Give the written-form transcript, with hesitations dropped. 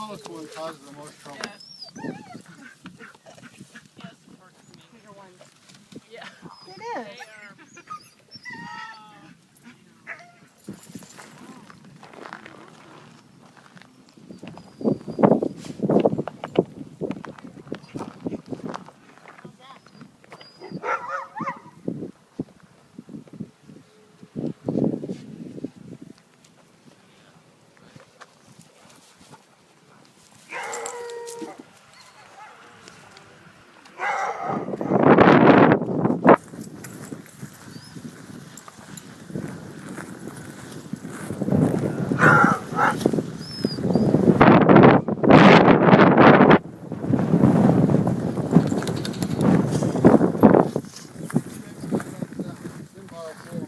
smallest one causes the most trouble. Bigger ones. Yeah. It They is. are. Symbol